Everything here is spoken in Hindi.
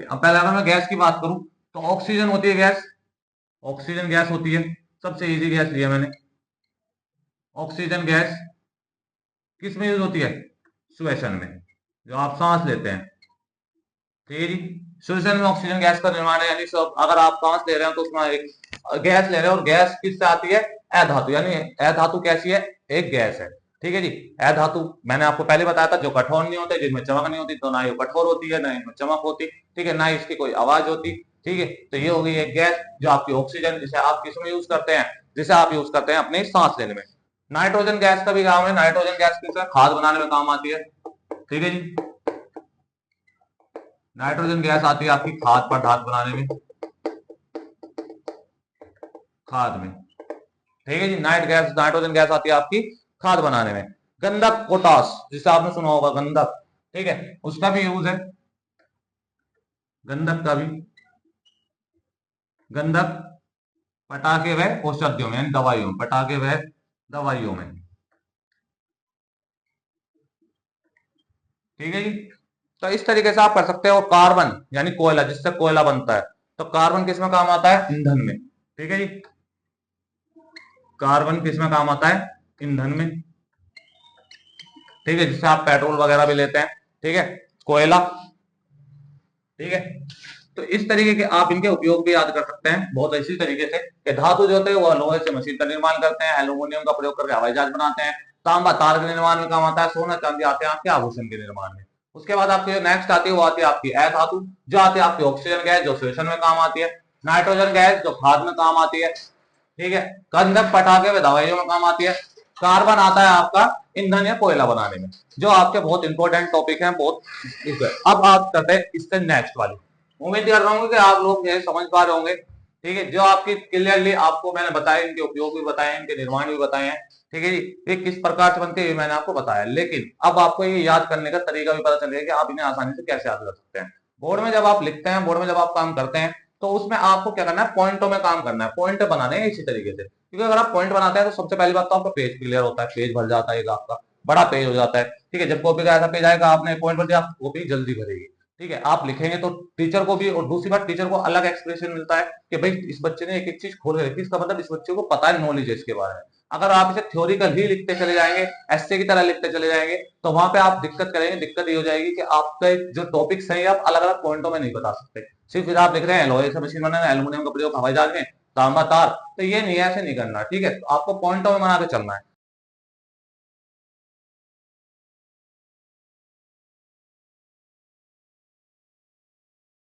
अब पहले अगर मैं गैस की बात करूं तो ऑक्सीजन होती है गैस, ऑक्सीजन गैस होती है, सबसे इजी गैस लिया मैंने। ऑक्सीजन गैस किस में यूज होती है? श्वसन में, जो आप सांस लेते हैं। ठीक है जी, श्वसन में ऑक्सीजन गैस का निर्माण है, यानी सब अगर आप सांस ले रहे हैं तो उसमें एक गैस ले रहे हैं, और गैस किससे आती है? अधातु, यानी अधातु कैसी है? एक गैस है। ठीक है जी, अधातु मैंने आपको पहले बताया था जो कठोर नहीं होते, जिनमें चमक नहीं होती, तो ना ये कठोर होती है ना इनमें चमक होती। ठीक है, ना इसकी कोई आवाज होती। ठीक है, तो ये हो गई एक गैस जो आपकी ऑक्सीजन, जिसे आप किसमें यूज करते हैं? जिसे आप यूज करते हैं अपने सांस लेने में। नाइट्रोजन गैस का भी काम है, नाइट्रोजन गैस किसमें? खाद बनाने में काम आती है। ठीक है जी, नाइट्रोजन गैस आती है आपकी खाद्य पदार्थ बनाने में, खाद में। ठीक है जी, नाइट्रोजन गैस आती है आपकी खाद बनाने में। गंधक पोटास, जिसे आपने सुना होगा गंधक, ठीक है, उसका भी यूज है, गंधक का भी। गंधक पटाखे व औषधियों में, यानी दवाइयों में, पटाखे व दवाइयों में। ठीक है जी, तो इस तरीके से आप कर सकते हो। कार्बन यानी कोयला, जिससे कोयला बनता है, तो कार्बन किस में काम आता है? ईंधन में। ठीक है जी, कार्बन किस में काम आता है? ईंधन में। ठीक है, जिससे आप पेट्रोल वगैरह भी लेते हैं। ठीक है, कोयला। ठीक है, तो इस तरीके के आप इनके उपयोग भी याद कर सकते हैं बहुत इसी तरीके से कि धातु जो होते हैं वो लोहे से मशीन का निर्माण करते हैं, एल्यूमिनियम का प्रयोग करके हवाई जहाज बनाते हैं, तांबा तार के निर्माण में काम आता है, सोना चांदी आते हैं आपके आभूषण के निर्माण में। उसके बाद आपकी जो नेक्स्ट आती है वो आती है आपकी अधातु, जो आती है आपकी ऑक्सीजन गैस, जो श्वसन में काम आती है, नाइट्रोजन गैस जो खाद में काम आती है। ठीक है, गंधक पटाखे व दवाइयों में काम आती है। कार्बन आता है आपका ईंधन या कोयला बनाने में, जो आपके बहुत इंपॉर्टेंट टॉपिक है बहुत। अब आप करते हैं इससे नेक्स्ट वाली। उम्मीद कर रहा हूँ कि आप लोग ये समझ पा रहे होंगे। ठीक है, जो आपकी क्लियरली आपको मैंने बताया, इनके उपयोग भी बताए, इनके निर्माण भी बताए हैं। ठीक है जी, ये किस प्रकार से बनते हैं मैंने आपको बताया, लेकिन अब आपको ये याद करने का तरीका भी पता चलेगा कि आप इन्हें आसानी से कैसे याद कर सकते हैं। बोर्ड में जब आप लिखते हैं, बोर्ड में जब आप काम करते हैं, तो उसमें आपको क्या करना है? पॉइंटों में काम करना है, पॉइंट बनाने हैं इसी तरीके से। क्योंकि अगर आप पॉइंट बनाते हैं तो सबसे पहली बात तो आपका पेज क्लियर होता है, पेज भर जाता है, आपका बड़ा पेज हो जाता है। ठीक है, जब कॉपी का ऐसा पेज आएगा, आपने पॉइंट भर दिया, कॉपी जल्दी भरेगी। ठीक है, आप लिखेंगे तो टीचर को भी, और दूसरी बात टीचर को अलग एक्सप्रेशन मिलता है कि भाई इस बच्चे ने एक एक चीज खोल के रखी, इसका मतलब इस बच्चे को पता है, नॉलेज है इसके बारे में। अगर आप इसे थ्योरिकल ही लिखते चले जाएंगे, एस्से की तरह लिखते चले जाएंगे, तो वहां पे आप दिक्कत करेंगे। दिक्कत ये हो जाएगी कि आपका जो टॉपिक है आप अलग अलग पॉइंटों में नहीं बता सकते। सिर्फ आप लिख रहे हैं लोहे से मशीन बनाना, एल्यूमिनियम का प्रयोग हवाई जहाज में, तांबा तार, तो ये नहीं है, ऐसे नहीं करना। ठीक है, तो आपको पॉइंटों में बना के चलना है।